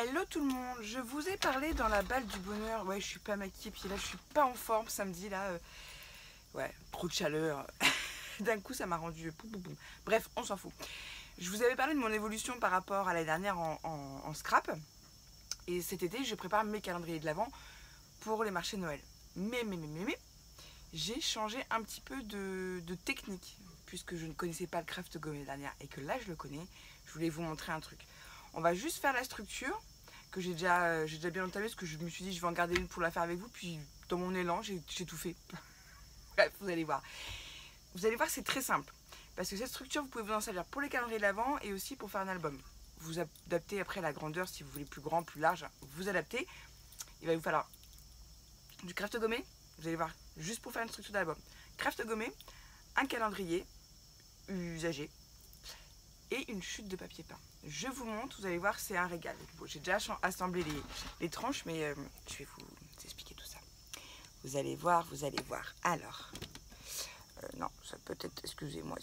Hello tout le monde, je vous ai parlé dans la balle du bonheur. Ouais, je suis pas maquillée, puis là je suis pas en forme samedi là. Ouais, trop de chaleur. D'un coup ça m'a rendu boum, boum, boum. Bref, on s'en fout. Je vous avais parlé de mon évolution par rapport à l'année dernière en scrap. Et cet été je prépare mes calendriers de l'Avent pour les marchés de Noël. Mais j'ai changé un petit peu de technique. Puisque je ne connaissais pas le craft gomme l'année dernière et que là je le connais, je voulais vous montrer un truc. On va juste faire la structure que j'ai déjà bien entamée parce que je me suis dit je vais en garder une pour la faire avec vous. Puis dans mon élan, j'ai tout fait. Bref, vous allez voir. Vous allez voir, c'est très simple. Parce que cette structure, vous pouvez vous en servir pour les calendriers de l'Avent et aussi pour faire un album. Vous adaptez après la grandeur, si vous voulez plus grand, plus large, vous adaptez. Il va vous falloir du craft gommé, vous allez voir, juste pour faire une structure d'album. Craft gommé, un calendrier usagé et une chute de papier peint. Je vous montre, vous allez voir, c'est un régal. Bon, j'ai déjà assemblé les tranches, mais je vais vous expliquer tout ça. Vous allez voir, vous allez voir. Alors, non, ça peut être, excusez-moi.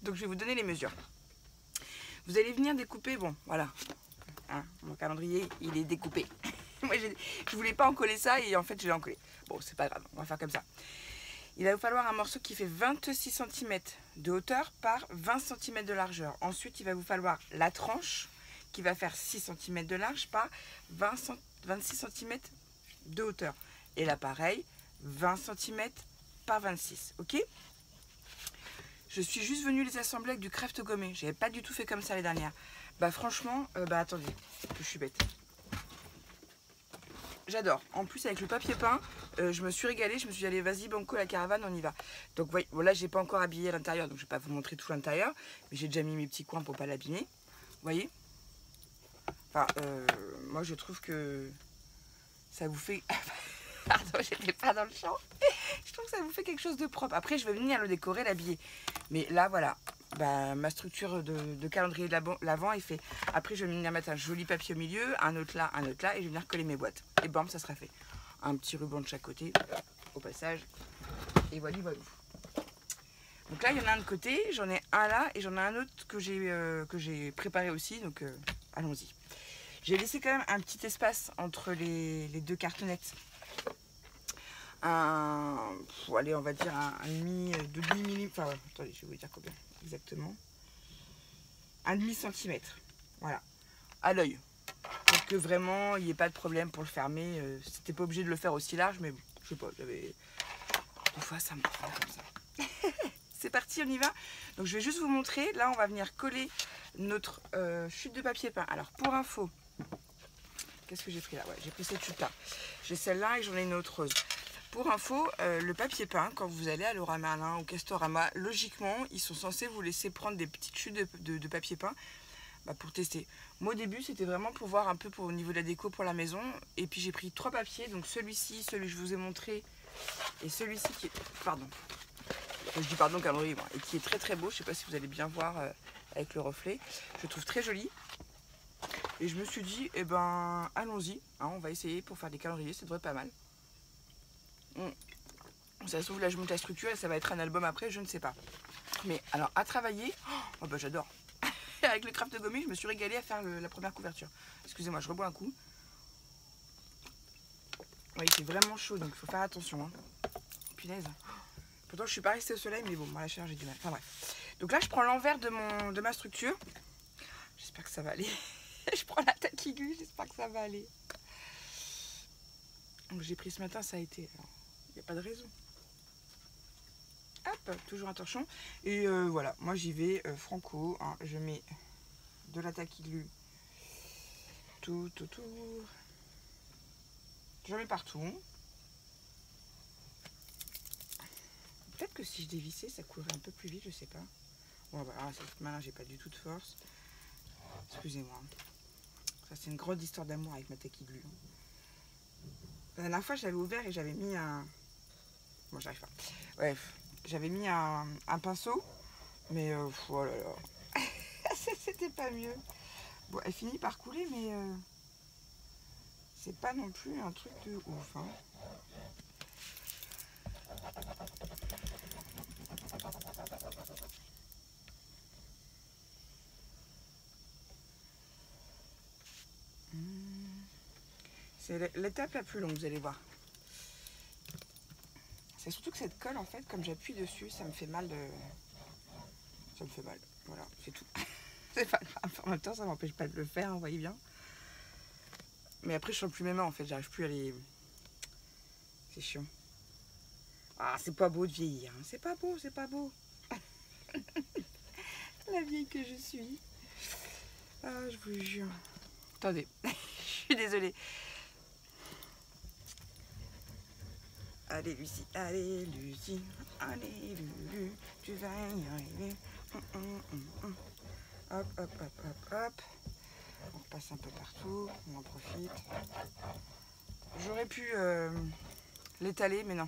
Donc, je vais vous donner les mesures. Vous allez venir découper, bon, voilà. Hein, mon calendrier, il est découpé. Moi, je voulais pas en coller ça et en fait, je l'ai encollé. Bon, c'est pas grave, on va faire comme ça. Il va vous falloir un morceau qui fait 26 cm de hauteur par 20 cm de largeur. Ensuite, il va vous falloir la tranche qui va faire 6 cm de large par 26 cm de hauteur. Et là, pareil, 20 cm par 26. Ok? Je suis juste venue les assembler avec du craft gommé. Je n'avais pas du tout fait comme ça les dernières. Bah franchement, attendez, je suis bête. J'adore. En plus, avec le papier peint, je me suis régalée. Je me suis dit, allez, vas-y, banco, la caravane, on y va. Donc, voyez, bon, là, j'ai pas encore habillé l'intérieur, donc je vais pas vous montrer tout l'intérieur. Mais j'ai déjà mis mes petits coins pour pas l'abîmer. Vous voyez? Enfin, moi, je trouve que ça vous fait... Pardon, j'étais pas dans le champ. Je trouve que ça vous fait quelque chose de propre. Après, je vais venir le décorer, l'habiller. Mais là, voilà. Bah, ma structure de calendrier de l'Avent est fait. Après, je vais venir mettre un joli papier au milieu, un autre là, et je vais venir coller mes boîtes. Et bam, ça sera fait. Un petit ruban de chaque côté, au passage. Et voilà. Donc là, il y en a un de côté, j'en ai un là, et j'en ai un autre que j'ai préparé aussi. Donc, allons-y. J'ai laissé quand même un petit espace entre les deux cartonnettes. Allez, on va dire un demi millimètre. Enfin, attendez, je vais vous dire combien exactement. Un demi centimètre. Voilà. À l'œil. Pour que vraiment il n'y ait pas de problème pour le fermer. C'était pas obligé de le faire aussi large, mais bon, je sais pas, j'avais. Des fois ça me prend comme ça. C'est parti, on y va. Donc je vais juste vous montrer. Là, on va venir coller notre chute de papier peint. Alors pour info, qu'est-ce que j'ai pris là? Ouais, j'ai pris cette chute-là. J'ai celle-là et j'en ai une autre rose. Pour info, le papier peint, quand vous allez à Leroy Merlin ou Castorama, logiquement, ils sont censés vous laisser prendre des petites chutes de papier peint pour tester. Moi, au début, c'était vraiment pour voir un peu au niveau de la déco pour la maison. Et puis, j'ai pris 3 papiers. Donc, celui-ci, celui que je vous ai montré, et celui-ci qui est... Pardon. Je dis pardon, calendrier, moi. Et qui est très, très beau. Je ne sais pas si vous allez bien voir avec le reflet. Je le trouve très joli. Et je me suis dit, eh ben, allons-y. Hein, on va essayer pour faire des calendriers. Ça devrait être pas mal. Ça se trouve, là je monte la structure et ça va être un album après, je ne sais pas. Mais alors à travailler, oh bah j'adore. Avec le craft gommé, je me suis régalée à faire la première couverture. Excusez-moi, je rebois un coup. Oui, c'est vraiment chaud, donc il faut faire attention. Hein. Punaise. Pourtant je suis pas restée au soleil, mais bon, moi la chaleur j'ai du mal. Enfin bref. Donc là je prends l'envers de ma structure. J'espère que ça va aller. Je prends la taque aiguë, j'espère que ça va aller. Donc j'ai pris ce matin, ça a été... Il n'y a pas de raison. Hop, toujours un torchon. Et voilà, moi j'y vais franco. Hein, je mets de la taquille glue tout autour. J'en mets partout. Peut-être que si je dévissais, ça courait un peu plus vite, je sais pas. Bon, bah, cette main-là, j'ai pas du tout de force. Excusez-moi. Ça, c'est une grande histoire d'amour avec ma taquille glue. La dernière fois, j'avais ouvert et j'avais mis un... Bon, j'arrive pas. Bref, j'avais mis un pinceau, mais oh là là, c'était pas mieux. Bon, elle finit par couler, mais c'est pas non plus un truc de ouf. Hein. C'est l'étape la plus longue, vous allez voir. C'est surtout que cette colle, en fait, comme j'appuie dessus, ça me fait mal de... Ça me fait mal. Voilà, c'est tout. C'est pas grave. En même temps, ça m'empêche pas de le faire, vous voyez bien. Mais après, je sens plus mes mains, en fait. J'arrive plus à les... C'est chiant. Ah, c'est pas beau de vieillir. Hein. C'est pas beau, c'est pas beau. La vieille que je suis. Ah, je vous jure. Attendez, je suis désolée. Allez Lucie, allez Lucie, allez Lulu, tu vas y arriver. Hop, hop, hop, hop, hop. On repasse un peu partout, on en profite. J'aurais pu l'étaler, mais non.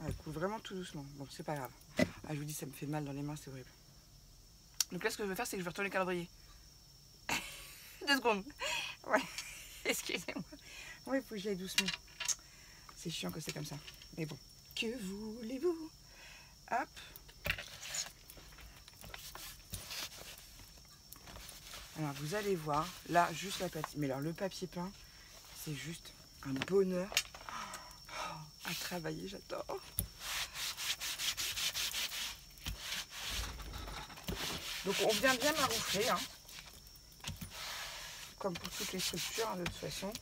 Elle coule vraiment tout doucement, donc c'est pas grave. Ah, je vous dis, ça me fait mal dans les mains, c'est horrible. Donc là, ce que je vais faire, c'est que je vais retourner le calendrier. 2 secondes. Ouais, excusez-moi. Ouais, il faut que j'y aille doucement. C'est chiant que c'est comme ça. Mais bon, que voulez-vous? Hop. Alors, vous allez voir, là, juste la pâte. Mais alors, le papier peint, c'est juste un bonheur à travailler, j'adore. Donc, on vient bien maroufler, hein. Comme pour toutes les structures, hein, de toute façon.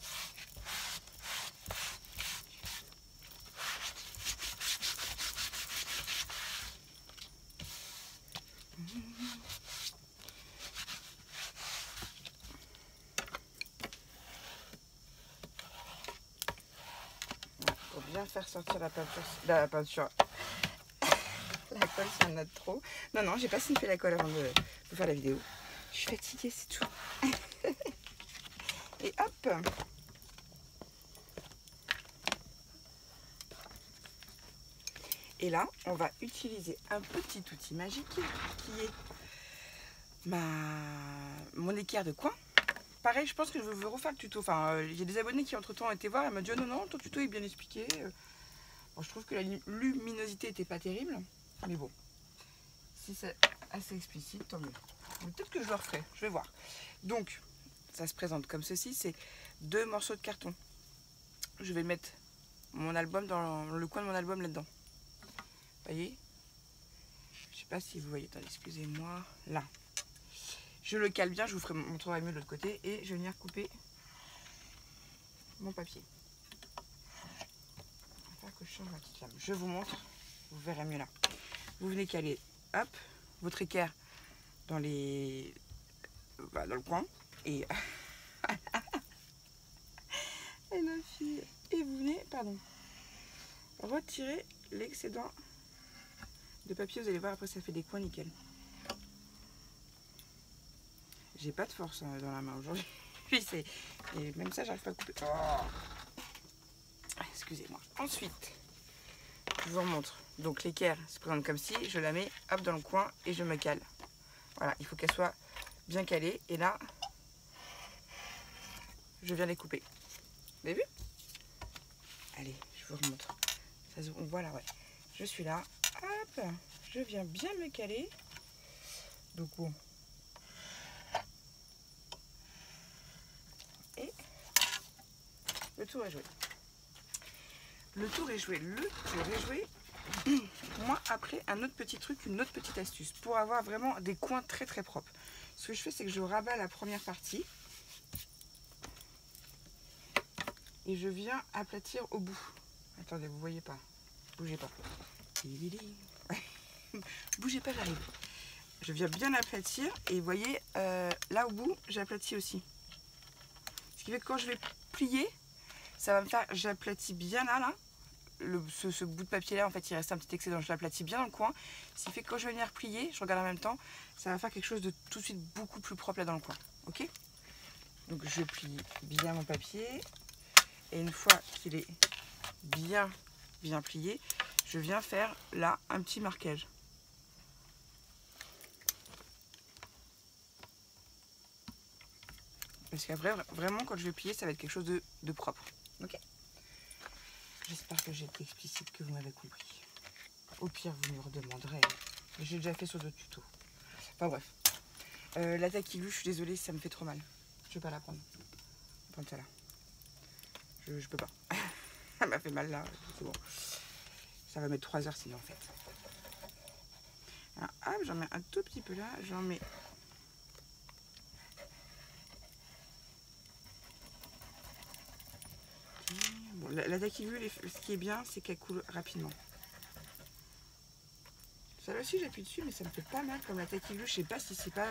Pour bien faire sortir la peinture. La peinture. La colle, ça en a trop. Non, non, j'ai pas sniffé la colle avant de faire la vidéo. Je suis fatiguée, c'est tout. Et hop. Et là, on va utiliser un petit outil magique qui est mon équerre de coin. Pareil, je pense que je vais refaire le tuto. Enfin, j'ai des abonnés qui entre-temps ont été voir et m'ont dit oh, non, non, ton tuto est bien expliqué. Bon, je trouve que la luminosité n'était pas terrible. Mais bon, si c'est assez explicite, tant mieux. Peut-être que je le referai, je vais voir. Donc, ça se présente comme ceci, c'est 2 morceaux de carton. Je vais mettre mon album dans le coin de mon album là-dedans. Vous voyez? Je sais pas si vous voyez, attendez, excusez-moi. Là. Je le cale bien, je vous montrerai mieux de l'autre côté. Et je vais venir couper mon papier. On va faire que je change ma petite lame. Je vous montre, vous verrez mieux là. Vous venez caler, hop, votre équerre dans les... Bah, dans le coin. Et... et ma fille. Et vous venez, pardon, retirer l'excédent de papier. Vous allez voir, après ça fait des coins nickel. J'ai pas de force dans la main aujourd'hui. Et même ça, j'arrive pas à couper. Oh. Excusez-moi. Ensuite, je vous remontre. Donc l'équerre se présente comme ci. Je la mets hop dans le coin et je me cale. Voilà, il faut qu'elle soit bien calée. Et là, je viens les couper. Vous avez vu? Allez, je vous remontre. Ça, voilà, ouais. Je suis là. Hop, je viens bien me caler. Donc bon. Et le tour est joué. Le tour est joué. Le tour est joué. Moi, après, un autre petit truc, une autre petite astuce pour avoir vraiment des coins très très propres. Ce que je fais, c'est que je rabats la première partie et je viens aplatir au bout. Attendez, vous voyez pas. Bougez pas. Bougez pas, j'arrive. Je viens bien aplatir et vous voyez, là au bout, j'aplatis aussi. Ce qui fait que quand je vais plier, ça va me faire, j'aplatis bien là. Ce bout de papier là, en fait, il reste un petit excédent. Je l'aplatis bien dans le coin. Ce qui fait que quand je vais venir plier, je regarde en même temps, ça va faire quelque chose de tout de suite beaucoup plus propre là dans le coin. Ok? Donc je plie bien mon papier. Et une fois qu'il est bien plié, je viens faire là un petit marquage. Parce qu'après, vraiment, quand je vais plier, ça va être quelque chose de propre. Ok? J'espère que j'ai été explicite, que vous m'avez compris. Au pire, vous me redemanderez. J'ai déjà fait sur d'autres tutos. Enfin bref. La taquille, je suis désolée, ça me fait trop mal. Je vais pas la prendre. Je vais prendre celle-là. Je peux pas. Elle m'a fait mal là. C'est bon. Ça va mettre 3 heures sinon en fait. Alors, hop, j'en mets un tout petit peu là. J'en mets. Bon, la taquille, ce qui est bien, c'est qu'elle coule rapidement. Celle-là aussi, j'appuie dessus, mais ça me fait pas mal comme la taquille. Je sais pas si c'est pas.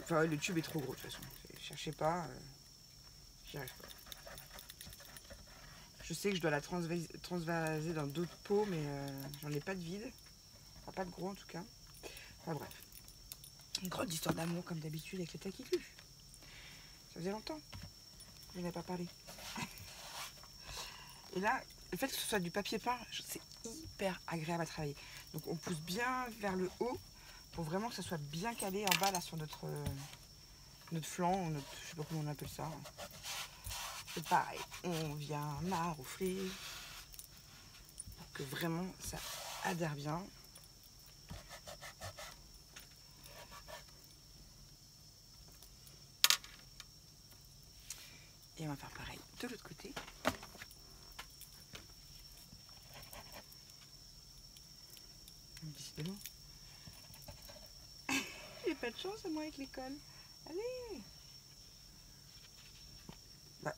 Enfin, le tube est trop gros de toute façon. Cherchez pas. J'y arrive pas. Je sais que je dois la transvaser dans d'autres pots, mais j'en ai pas de vide. Enfin, pas de gros en tout cas. Enfin bref. Une grande histoire d'amour comme d'habitude avec les taquicluches. Ça faisait longtemps que je n'ai pas parlé. Et là, le fait que ce soit du papier peint, c'est hyper agréable à travailler. Donc on pousse bien vers le haut pour vraiment que ça soit bien calé en bas là sur notre flanc, je sais pas comment on appelle ça. C'est pareil, on vient maroufler pour que vraiment ça adhère bien. Et on va faire pareil de l'autre côté. Décidément. J'ai pas de chance moi avec l'école. Allez. Bah.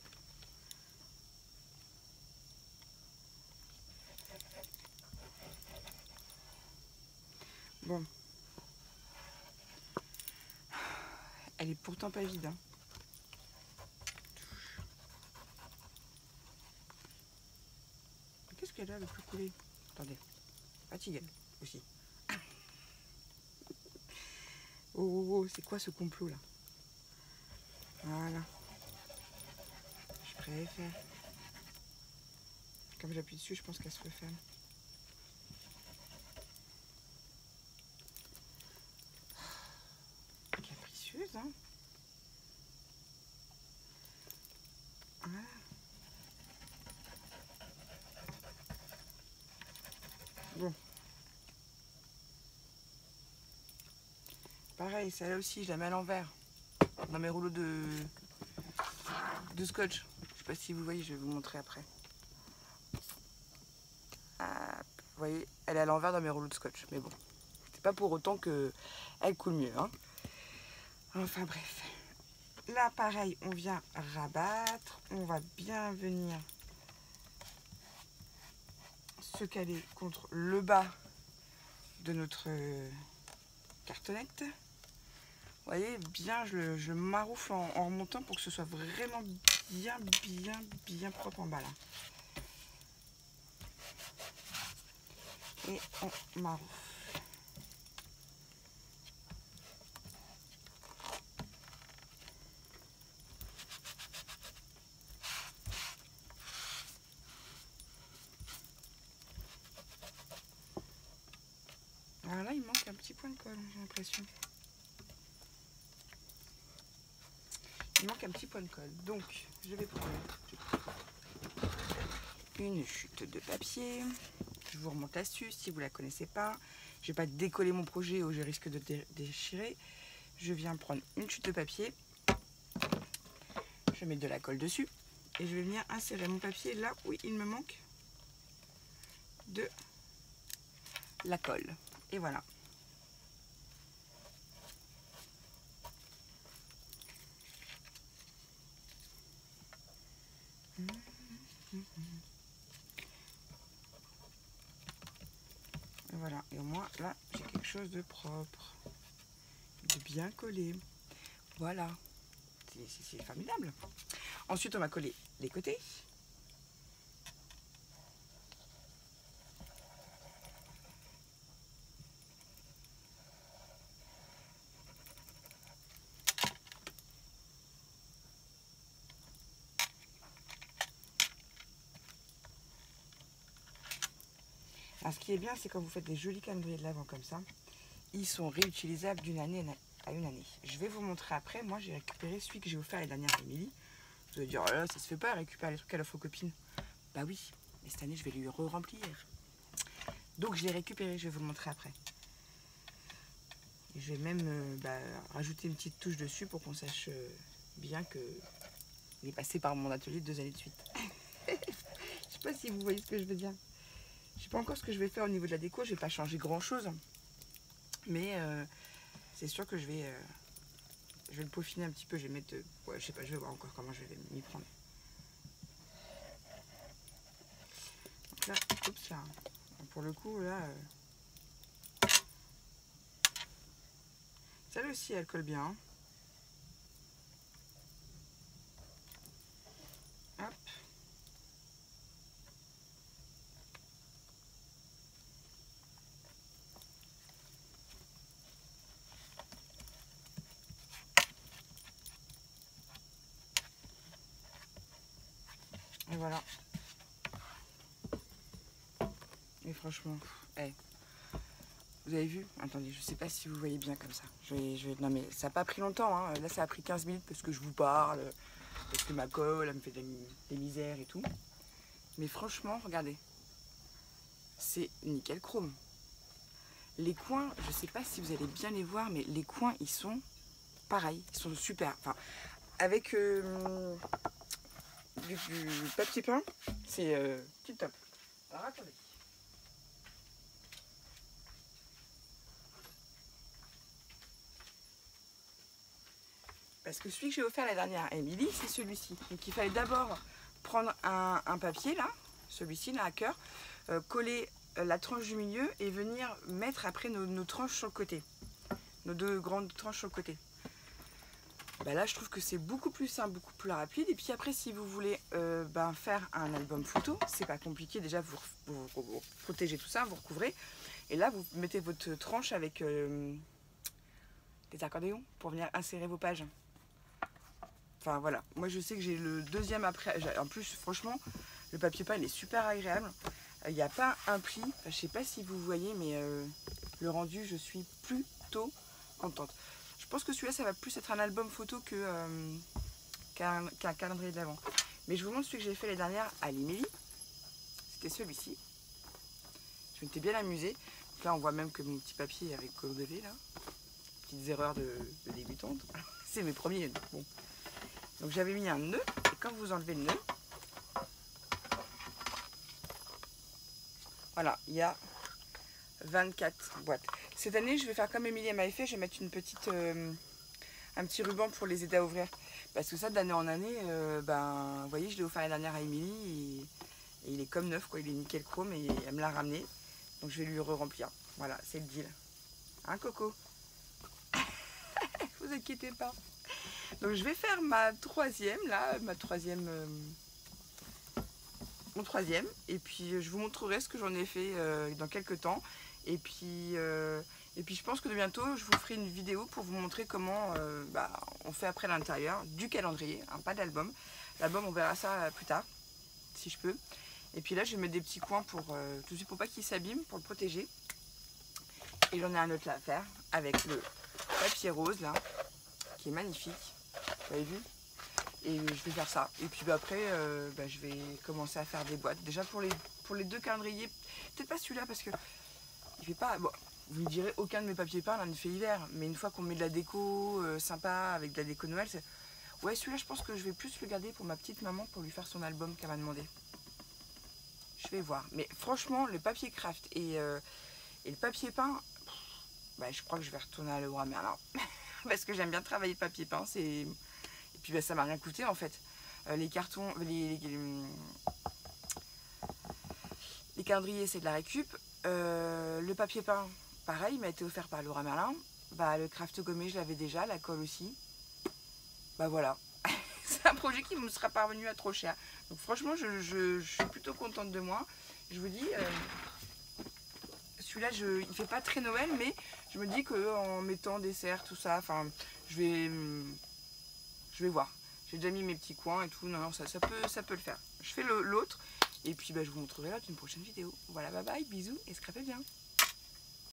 Bon. Elle est pourtant pas vide. Hein. Qu'est-ce qu'elle a le plus coulé? Attendez. Fatigue aussi. Oh, oh, oh, c'est quoi ce complot là? Voilà. Je préfère. Comme j'appuie dessus, je pense qu'elle se referme. Capricieuse, hein? Voilà. Bon. Pareil, celle-là aussi, je la mets à l'envers. Dans mes rouleaux de scotch. Je sais pas si vous voyez, je vais vous montrer après. Vous voyez, elle est à l'envers dans mes rouleaux de scotch. Mais bon, c'est pas pour autant qu'elle coule mieux. Hein. Enfin bref. Là, pareil, on vient rabattre. On va bien venir se caler contre le bas de notre cartonnette. Vous voyez, bien, je maroufle en remontant pour que ce soit vraiment bien propre en bas là. Et on maroufle. Alors là, il manque un petit point de colle, j'ai l'impression. Il manque un petit point de colle. Donc, je vais prendre une chute de papier. Je vous remonte l'astuce si vous ne la connaissez pas. Je ne vais pas décoller mon projet ou je risque de déchirer. Je viens prendre une chute de papier. Je vais mettre de la colle dessus. Et je vais venir insérer mon papier là où il me manque de la colle. Et voilà. Et voilà, et au moins là j'ai quelque chose de propre, de bien collé. Voilà, c'est formidable. Ensuite on va coller les côtés. Alors, ce qui est bien, c'est quand vous faites des jolis calendriers de l'Avent comme ça, ils sont réutilisables d'une année à une année. Je vais vous montrer après. Moi, j'ai récupéré celui que j'ai offert les dernières à Émilie. Vous allez dire, oh là, ça se fait pas, récupérer les trucs à la faux copine. Bah oui, mais cette année, je vais lui re-remplir. Donc, je l'ai récupéré, je vais vous le montrer après. Et je vais même rajouter une petite touche dessus pour qu'on sache bien que il est passé par mon atelier 2 années de suite. Je sais pas si vous voyez ce que je veux dire. Je sais pas encore ce que je vais faire au niveau de la déco, je vais pas changer grand chose. Mais c'est sûr que je vais le peaufiner un petit peu, je vais mettre... ouais, je sais pas, je vais voir encore comment je vais m'y prendre. Donc là, oups là, pour le coup là... celle aussi elle colle bien. Hop. Et voilà. Et franchement, hey, vous avez vu? Attendez, je sais pas si vous voyez bien comme ça. Non mais ça n'a pas pris longtemps, hein. Là ça a pris 15 minutes parce que je vous parle, parce que ma colle, elle me fait des misères et tout. Mais franchement, regardez. C'est nickel chrome. Les coins, je sais pas si vous allez bien les voir, mais les coins, ils sont pareils. Ils sont super. Enfin, avec du papier peint, c'est tip top. Alors attendez. Parce que celui que j'ai offert la dernière à Émilie, c'est celui-ci. Donc il fallait d'abord prendre un papier là, celui-ci là à cœur, coller la tranche du milieu et venir mettre après nos tranches sur le côté. Nos 2 grandes tranches sur le côté. Bah là je trouve que c'est beaucoup plus simple, beaucoup plus rapide. Et puis après si vous voulez faire un album photo, c'est pas compliqué. Déjà vous protégez tout ça, vous recouvrez. Et là vous mettez votre tranche avec des accordéons pour venir insérer vos pages. Enfin voilà, moi je sais que j'ai le deuxième après. En plus franchement, le papier peint il est super agréable. Il n'y a pas un pli, enfin, je sais pas si vous voyez, mais le rendu je suis plutôt contente. Je pense que celui-là ça va plus être un album photo qu'un calendrier de l'Avent. Mais je vous montre celui que j'ai fait les dernières à l'Émilie. C'était celui-ci. Je m'étais bien amusée. Donc là on voit même que mon petit papier avec colorevé là. Petites erreurs de débutante. C'est mes premiers. Bon. Donc j'avais mis un nœud, et quand vous enlevez le nœud, voilà, il y a 24 boîtes. Cette année, je vais faire comme Émilie m'avait fait, je vais mettre une petite, un petit ruban pour les aider à ouvrir. Parce que ça, d'année en année, vous voyez, je l'ai offert la dernière à Émilie, et il est comme neuf, quoi, il est nickel chrome, et elle me l'a ramené. Donc je vais lui re-remplir. Voilà, c'est le deal. Hein, Coco? Vous inquiétez pas. Donc je vais faire ma troisième, là, mon troisième, et puis je vous montrerai ce que j'en ai fait dans quelques temps. Et puis je pense que de bientôt, je vous ferai une vidéo pour vous montrer comment on fait après l'intérieur du calendrier, hein, pas d'album. L'album, on verra ça plus tard, si je peux. Et puis là, je vais mettre des petits coins pour tout de suite pour pas qu'il s'abîme, pour le protéger. Et j'en ai un autre là à faire avec le papier rose là, qui est magnifique. Vous avez vu? Et je vais faire ça. Et puis après, je vais commencer à faire des boîtes. Déjà pour les 2 calendriers, peut-être pas celui-là parce que il fait pas. Bon, vous me direz, aucun de mes papiers peints là ne fait hiver. Mais une fois qu'on met de la déco sympa avec de la déco Noël, c'est. Ouais, celui-là, je pense que je vais plus le garder pour ma petite maman pour lui faire son album qu'elle m'a demandé. Je vais voir. Mais franchement, le papier craft et le papier peint, je crois que je vais retourner à Leroy Merlin. Parce que j'aime bien travailler le papier peint. Et puis ça m'a rien coûté en fait. Les cartons, les calendriers, c'est de la récup. Le papier peint, pareil, il m'a été offert par Leroy Merlin. Le craft gommé, je l'avais déjà, la colle aussi. Voilà. C'est un projet qui me sera parvenu à trop cher. Donc franchement, je suis plutôt contente de moi. Je vous dis, celui-là, il fait pas très Noël, mais je me dis qu'en mettant des serres, tout ça, enfin, je vais voir. J'ai déjà mis mes petits coins et tout. Non, ça peut le faire. Je fais l'autre. Et puis, je vous montrerai là une prochaine vidéo. Voilà, bye bye, bisous et scrapez bien.